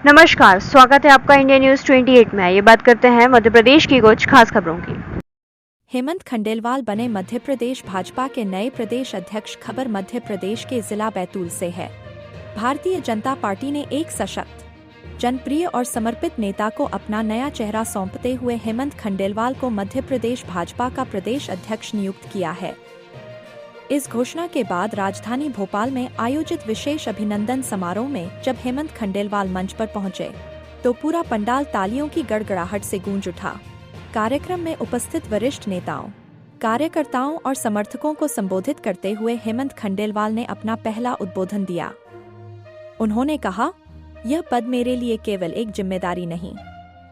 नमस्कार, स्वागत है आपका इंडिया न्यूज 28 में। ये बात करते हैं मध्य प्रदेश की कुछ खास खबरों की। हेमंत खंडेलवाल बने मध्य प्रदेश भाजपा के नए प्रदेश अध्यक्ष। खबर मध्य प्रदेश के जिला बैतूल से है। भारतीय जनता पार्टी ने एक सशक्त, जनप्रिय और समर्पित नेता को अपना नया चेहरा सौंपते हुए हेमंत खंडेलवाल को मध्य प्रदेश भाजपा का प्रदेश अध्यक्ष नियुक्त किया है। इस घोषणा के बाद राजधानी भोपाल में आयोजित विशेष अभिनंदन समारोह में जब हेमंत खंडेलवाल मंच पर पहुंचे तो पूरा पंडाल तालियों की गड़गड़ाहट से गूंज उठा। कार्यक्रम में उपस्थित वरिष्ठ नेताओं, कार्यकर्ताओं और समर्थकों को संबोधित करते हुए हेमंत खंडेलवाल ने अपना पहला उद्बोधन दिया। उन्होंने कहा, यह पद मेरे लिए केवल एक जिम्मेदारी नहीं,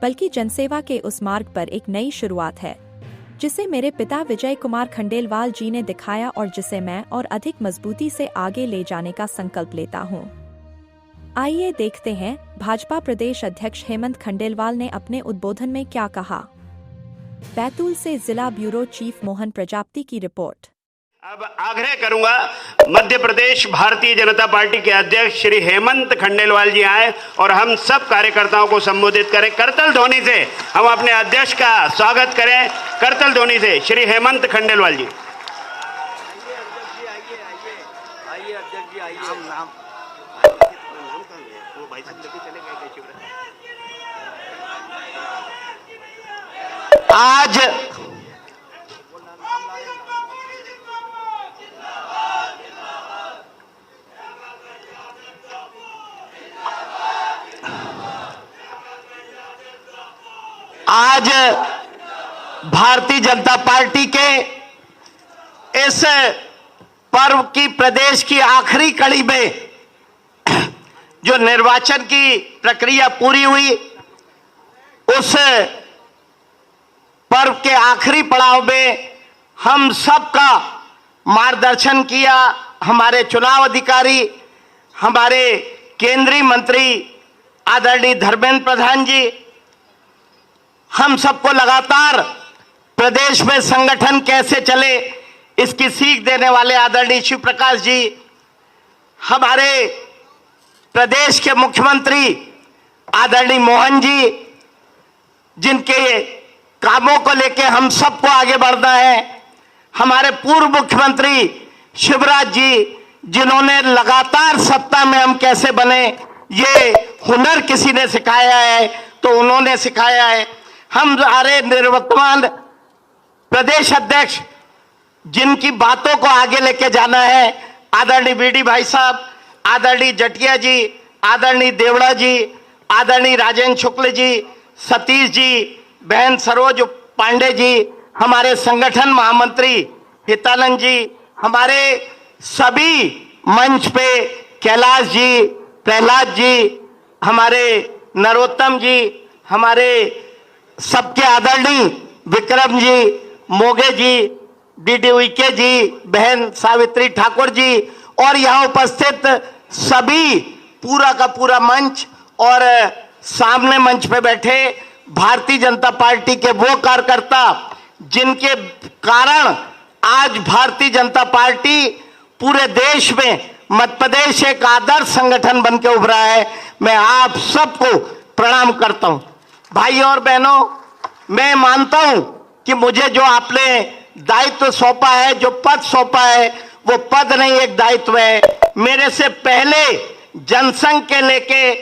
बल्कि जनसेवा के उस मार्ग पर एक नई शुरुआत है जिसे मेरे पिता विजय कुमार खंडेलवाल जी ने दिखाया और जिसे मैं और अधिक मजबूती से आगे ले जाने का संकल्प लेता हूं। आइए देखते हैं भाजपा प्रदेश अध्यक्ष हेमंत खंडेलवाल ने अपने उद्बोधन में क्या कहा। बैतूल से जिला ब्यूरो चीफ मोहन प्रजापति की रिपोर्ट। अब आग्रह करूंगा मध्य प्रदेश भारतीय जनता पार्टी के अध्यक्ष श्री हेमंत खंडेलवाल जी आए और हम सब कार्यकर्ताओं को संबोधित करें। करतल ध्वनि से हम अपने अध्यक्ष का स्वागत करें। करतल ध्वनि से श्री हेमंत खंडेलवाल जी। आज भारतीय जनता पार्टी के इस पर्व की प्रदेश की आखिरी कड़ी में जो निर्वाचन की प्रक्रिया पूरी हुई, उस पर्व के आखिरी पड़ाव में हम सबका मार्गदर्शन किया। हमारे चुनाव अधिकारी, हमारे केंद्रीय मंत्री आदरणीय धर्मेंद्र प्रधान जी, हम सबको लगातार प्रदेश में संगठन कैसे चले इसकी सीख देने वाले आदरणीय शिव प्रकाश जी, हमारे प्रदेश के मुख्यमंत्री आदरणीय मोहन जी, जिनके कामों को लेके हम सबको आगे बढ़ना है, हमारे पूर्व मुख्यमंत्री शिवराज जी, जिन्होंने लगातार सत्ता में हम कैसे बने ये हुनर किसी ने सिखाया है तो उन्होंने सिखाया है। हम हमारे निवर्तमान प्रदेश अध्यक्ष जिनकी बातों को आगे लेके जाना है, आदरणीय बीडी भाई साहब, आदरणीय जटिया जी, आदरणीय देवड़ा जी, आदरणीय राजेंद्र शुक्ल जी, सतीश जी, बहन सरोज पांडे जी, हमारे संगठन महामंत्री हितानंद जी, हमारे सभी मंच पे कैलाश जी, प्रहलाद जी, हमारे नरोत्तम जी, हमारे सबके आदरणीय विक्रम जी, मोगे जी, डीडी उइके जी, बहन सावित्री ठाकुर जी और यहाँ उपस्थित सभी पूरा का पूरा मंच और सामने मंच पे बैठे भारतीय जनता पार्टी के वो कार्यकर्ता जिनके कारण आज भारतीय जनता पार्टी पूरे देश में मध्य प्रदेश एक आदर्श संगठन बन के उभरा है। मैं आप सबको प्रणाम करता हूं। भाइयों और बहनों, मैं मानता हूं कि मुझे जो आपने दायित्व सौंपा है, जो पद सौंपा है, वो पद नहीं एक दायित्व है। मेरे से पहले जनसंघ के लेके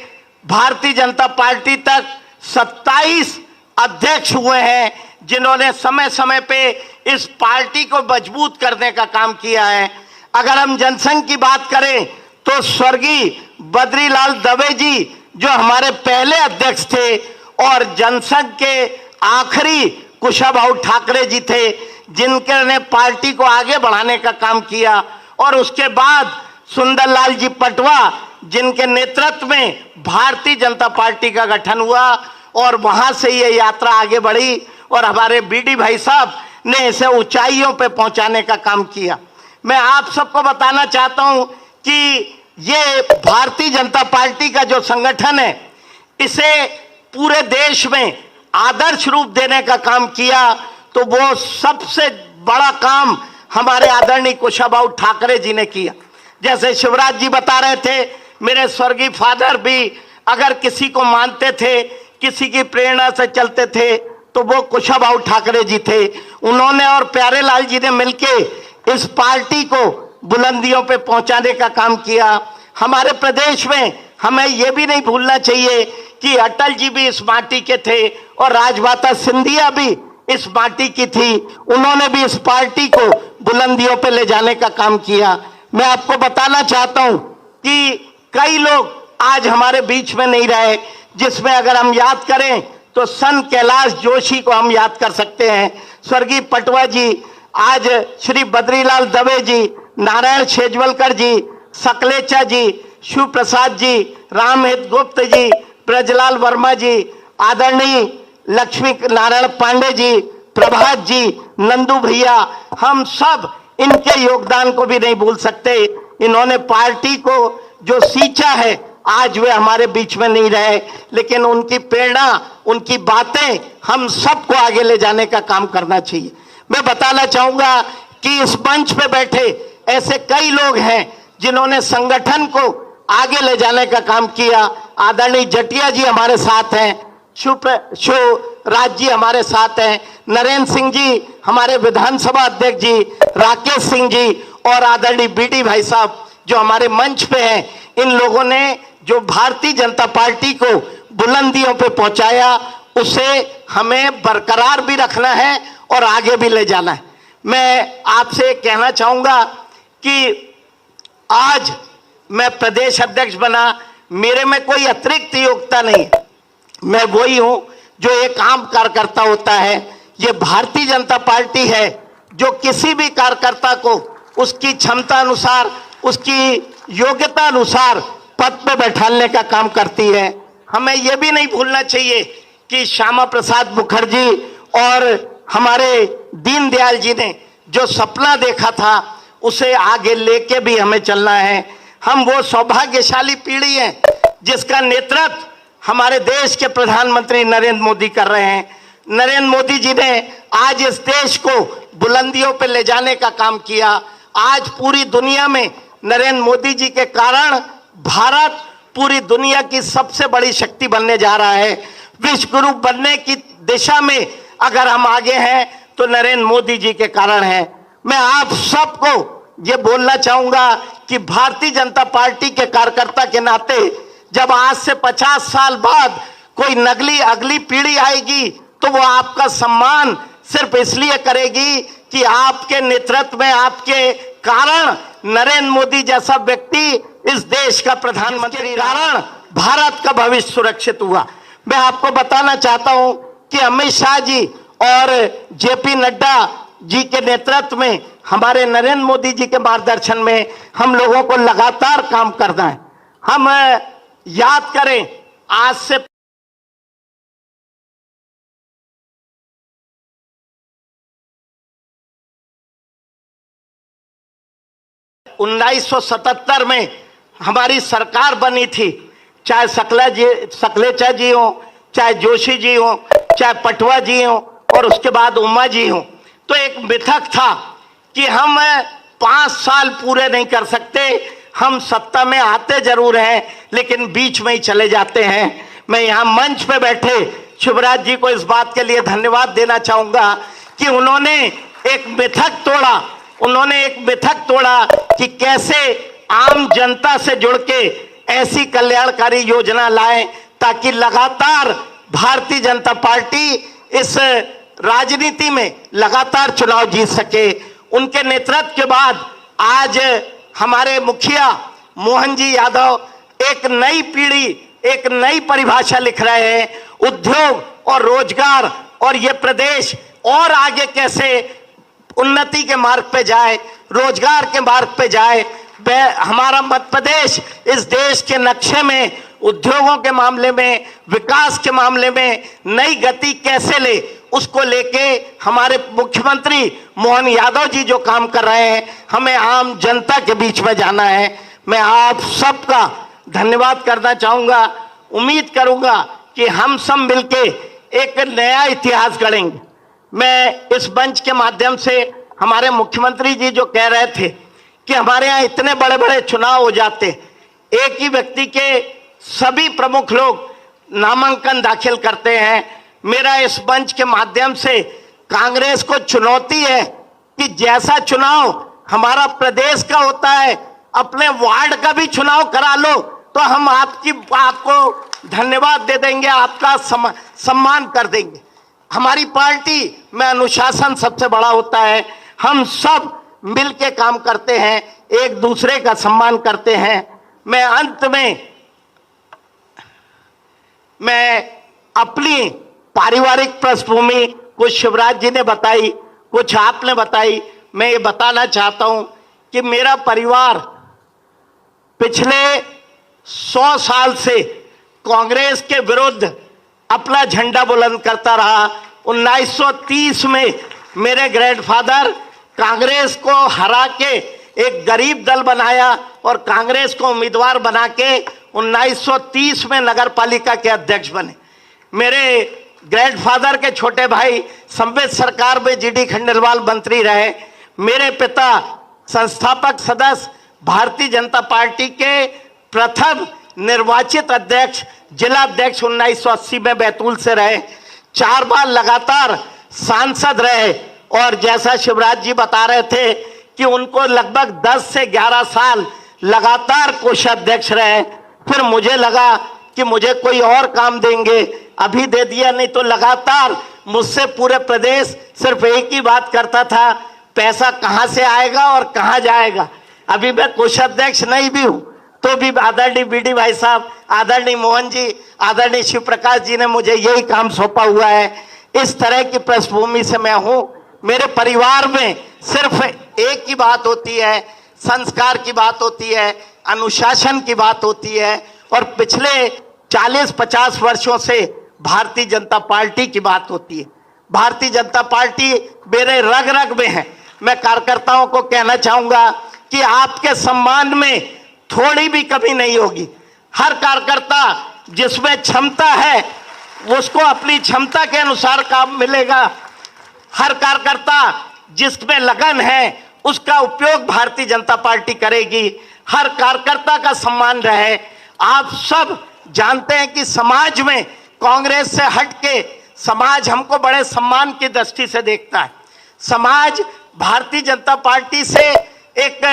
भारतीय जनता पार्टी तक 27 अध्यक्ष हुए हैं जिन्होंने समय समय पे इस पार्टी को मजबूत करने का काम किया है। अगर हम जनसंघ की बात करें तो स्वर्गीय बद्रीलाल दवे जी जो हमारे पहले अध्यक्ष थे और जनसंघ के आखिरी कुशाभाऊ ठाकरे जी थे जिनके ने पार्टी को आगे बढ़ाने का काम किया, और उसके बाद सुंदरलाल जी पटवा जिनके नेतृत्व में भारतीय जनता पार्टी का गठन हुआ और वहां से ये यात्रा आगे बढ़ी और हमारे बीडी भाई साहब ने इसे ऊंचाइयों पे पहुंचाने का काम किया। मैं आप सबको बताना चाहता हूं कि ये भारतीय जनता पार्टी का जो संगठन है, इसे पूरे देश में आदर्श रूप देने का काम किया तो वो सबसे बड़ा काम हमारे आदरणीय कुशाभाऊ ठाकरे जी ने किया। जैसे शिवराज जी बता रहे थे, मेरे स्वर्गीय फादर भी अगर किसी को मानते थे, किसी की प्रेरणा से चलते थे, तो वो कुशाभाऊ ठाकरे जी थे। उन्होंने और प्यारेलाल जी ने मिलके इस पार्टी को बुलंदियों पे पहुंचाने का काम किया। हमारे प्रदेश में हमें यह भी नहीं भूलना चाहिए कि अटल जी भी इस माटी के थे और राजमाता सिंधिया भी इस माटी की थी। उन्होंने भी इस पार्टी को बुलंदियों पे ले जाने का काम किया। मैं आपको बताना चाहता हूं कि कई लोग आज हमारे बीच में नहीं रहे, जिसमें अगर हम याद करें तो संत कैलाश जोशी को हम याद कर सकते हैं, स्वर्गीय पटवा जी, आज श्री बद्रीलाल दवे जी, नारायण शेजवलकर जी, सकलेचा जी, शिव प्रसाद जी, रामहित गुप्त जी, ब्रजलाल वर्मा जी, आदरणीय लक्ष्मी नारायण पांडे जी, प्रभात जी, नंदू भैया, हम सब इनके योगदान को भी नहीं भूल सकते। इन्होंने पार्टी को जो सींचा है, आज वे हमारे बीच में नहीं रहे, लेकिन उनकी प्रेरणा, उनकी बातें हम सबको आगे ले जाने का काम करना चाहिए। मैं बताना चाहूंगा कि इस मंच पे बैठे ऐसे कई लोग हैं जिन्होंने संगठन को आगे ले जाने का काम किया। आदरणीय जटिया जी हमारे साथ हैं, शिवराज जी हमारे साथ हैं, नरेंद्र सिंह जी हमारे विधानसभा अध्यक्ष जी, राकेश सिंह जी और आदरणीय बीडी भाई साहब जो हमारे मंच पे हैं। इन लोगों ने जो भारतीय जनता पार्टी को बुलंदियों पे पहुंचाया, उसे हमें बरकरार भी रखना है और आगे भी ले जाना है। मैं आपसे कहना चाहूंगा कि आज मैं प्रदेश अध्यक्ष बना, मेरे में कोई अतिरिक्त योग्यता नहीं है। मैं वही हूं जो एक आम कार्यकर्ता होता है। ये भारतीय जनता पार्टी है जो किसी भी कार्यकर्ता को उसकी क्षमता अनुसार, उसकी योग्यता अनुसार पद पे बैठाने का काम करती है। हमें यह भी नहीं भूलना चाहिए कि श्यामा प्रसाद मुखर्जी और हमारे दीनदयाल जी ने जो सपना देखा था, उसे आगे लेके भी हमें चलना है। हम वो सौभाग्यशाली पीढ़ी हैं जिसका नेतृत्व हमारे देश के प्रधानमंत्री नरेंद्र मोदी कर रहे हैं। नरेंद्र मोदी जी ने आज इस देश को बुलंदियों पे ले जाने का काम किया। आज पूरी दुनिया में नरेंद्र मोदी जी के कारण भारत पूरी दुनिया की सबसे बड़ी शक्ति बनने जा रहा है। विश्व गुरु बनने की दिशा में अगर हम आगे हैं तो नरेंद्र मोदी जी के कारण है। मैं आप सबको ये बोलना चाहूंगा कि भारतीय जनता पार्टी के कार्यकर्ता के नाते जब आज से 50 साल बाद कोई अगली पीढ़ी आएगी तो वो आपका सम्मान सिर्फ इसलिए करेगी कि आपके नेतृत्व में, आपके कारण नरेंद्र मोदी जैसा व्यक्ति इस देश का प्रधानमंत्री कारण भारत का भविष्य सुरक्षित हुआ। मैं आपको बताना चाहता हूं कि अमित शाह जी और जेपी नड्डा जी के नेतृत्व में, हमारे नरेंद्र मोदी जी के मार्गदर्शन में हम लोगों को लगातार काम करना है। हम याद करें, आज से उन्नीस 1977 में हमारी सरकार बनी थी। चाहे सकलेचा जी हो, चाहे जोशी जी हो, चाहे पटवा जी हो और उसके बाद उमा जी हो, तो एक मिथक था कि हम 5 साल पूरे नहीं कर सकते, हम सत्ता में आते जरूर हैं लेकिन बीच में ही चले जाते हैं। मैं यहाँ मंच पे बैठे शिवराज जी को इस बात के लिए धन्यवाद देना चाहूंगा कि उन्होंने एक मिथक तोड़ा कि कैसे आम जनता से जुड़ के ऐसी कल्याणकारी योजना लाएं ताकि लगातार भारतीय जनता पार्टी इस राजनीति में लगातार चुनाव जीत सके। उनके नेतृत्व के बाद आज हमारे मुखिया मोहन जी यादव एक नई पीढ़ी, एक नई परिभाषा लिख रहे हैं उद्योग और रोजगार, और ये प्रदेश और आगे कैसे उन्नति के मार्ग पे जाए, रोजगार के मार्ग पे जाए। हमारा मध्य प्रदेश इस देश के नक्शे में उद्योगों के मामले में, विकास के मामले में नई गति कैसे ले, उसको लेके हमारे मुख्यमंत्री मोहन यादव जी जो काम कर रहे हैं, हमें आम जनता के बीच में जाना है। मैं आप सबका धन्यवाद करना चाहूंगा। उम्मीद करूंगा कि हम सब मिलके एक नया इतिहास गढ़ेंगे। मैं इस मंच के माध्यम से हमारे मुख्यमंत्री जी जो कह रहे थे कि हमारे यहाँ इतने बड़े बड़े चुनाव हो जाते, एक ही व्यक्ति के सभी प्रमुख लोग नामांकन दाखिल करते हैं। मेरा इस मंच के माध्यम से कांग्रेस को चुनौती है कि जैसा चुनाव हमारा प्रदेश का होता है, अपने वार्ड का भी चुनाव करा लो तो हम आपको धन्यवाद दे देंगे, आपका सम्मान कर देंगे। हमारी पार्टी में अनुशासन सबसे बड़ा होता है। हम सब मिल के काम करते हैं, एक दूसरे का सम्मान करते हैं। मैं अंत में अपनी पारिवारिक पृष्ठभूमि कुछ शिवराज जी ने बताई, कुछ आपने बताई। मैं ये बताना चाहता हूं कि मेरा परिवार पिछले 100 साल से कांग्रेस के विरुद्ध अपना झंडा बुलंद करता रहा। 1930 में मेरे ग्रैंडफादर कांग्रेस को हरा के एक गरीब दल बनाया और कांग्रेस को उम्मीदवार बना के 1930 में नगर पालिका के अध्यक्ष बने। मेरे ग्रैंडफादर के छोटे भाई संवित सरकार में जीडी खंडेलवाल मंत्री रहे। मेरे पिता संस्थापक सदस्य भारतीय जनता पार्टी के प्रथम निर्वाचित अध्यक्ष, जिला अध्यक्ष 1980 में बैतूल से रहे। 4 बार लगातार सांसद रहे और जैसा शिवराज जी बता रहे थे कि उनको लगभग 10 से 11 साल लगातार कोषाध्यक्ष रहे। फिर मुझे लगा कि मुझे कोई और काम देंगे, अभी दे दिया, नहीं तो लगातार मुझसे पूरे प्रदेश सिर्फ एक ही बात करता था, पैसा कहां से आएगा और कहां जाएगा। अभी मैं कोषाध्यक्ष नहीं भी हूं तो भी आदरणीय बीडी भाई साहब, आदरणीय मोहन जी, आदरणीय शिव प्रकाश जी ने मुझे यही काम सौंपा हुआ है। इस तरह की पृष्ठभूमि से मैं हूं। मेरे परिवार में सिर्फ एक ही बात होती है, संस्कार की बात होती है, अनुशासन की बात होती है और पिछले 40-50 वर्षों से भारतीय जनता पार्टी की बात होती है। भारतीय जनता पार्टी मेरे रग रग में है। मैं कार्यकर्ताओं को कहना चाहूंगा कि आपके सम्मान में थोड़ी भी कमी नहीं होगी। हर कार्यकर्ता जिसमें क्षमता है उसको अपनी क्षमता के अनुसार काम मिलेगा। हर कार्यकर्ता जिसमें लगन है उसका उपयोग भारतीय जनता पार्टी करेगी। हर कार्यकर्ता का सम्मान रहे। आप सब जानते हैं कि समाज में कांग्रेस से हटके समाज हमको बड़े सम्मान की दृष्टि से देखता है। समाज भारतीय जनता पार्टी से एक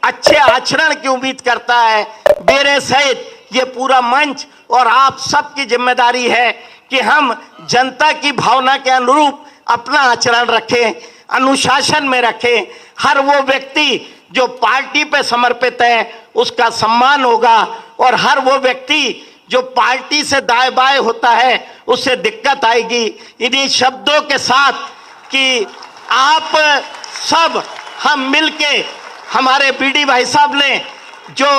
अच्छे आचरण की उम्मीद करता है। मेरे सहित ये पूरा मंच और आप सबकी जिम्मेदारी है कि हम जनता की भावना के अनुरूप अपना आचरण रखें, अनुशासन में रखें। हर वो व्यक्ति जो पार्टी पे समर्पित है उसका सम्मान होगा और हर वो व्यक्ति जो पार्टी से दाएं बाएं होता है उससे दिक्कत आएगी। इन्हीं शब्दों के साथ कि आप सब हम मिलके हमारे बीडी भाई साहब ने जो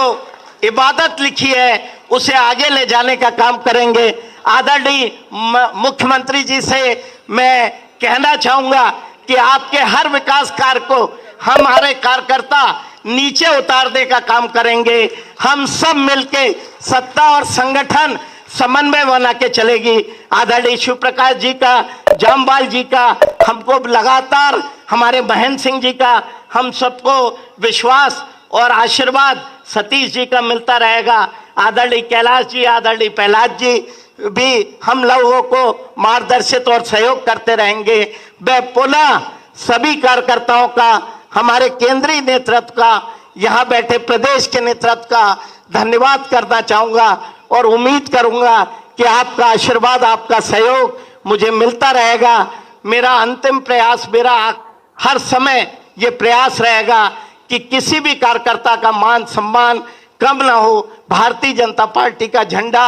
इबादत लिखी है उसे आगे ले जाने का काम करेंगे। आदरणीय मुख्यमंत्री जी से मैं कहना चाहूंगा कि आपके हर विकास कार्य को हमारे कार्यकर्ता नीचे उतारने का काम करेंगे। हम सब मिलके सत्ता और संगठन समन्वय बना के चलेगी। आदरणीय शिव प्रकाश जी का, जामवाल जी का, हमको लगातार हमारे महेंद्र सिंह जी का, हम सबको विश्वास और आशीर्वाद सतीश जी का मिलता रहेगा। आदरणीय कैलाश जी, आदरणीय प्रहलाद जी भी हम लोगों को मार्गदर्शित और सहयोग करते रहेंगे। मैं पुनः सभी कार्यकर्ताओं का, हमारे केंद्रीय नेतृत्व का, यहाँ बैठे प्रदेश के नेतृत्व का धन्यवाद करना चाहूंगा और उम्मीद करूंगा कि आपका आशीर्वाद, आपका सहयोग मुझे मिलता रहेगा। मेरा अंतिम प्रयास, मेरा हर समय ये प्रयास रहेगा कि किसी भी कार्यकर्ता का मान सम्मान कम ना हो। भारतीय जनता पार्टी का झंडा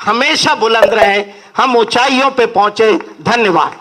हमेशा बुलंद रहे, हम ऊंचाइयों पे पहुंचे। धन्यवाद।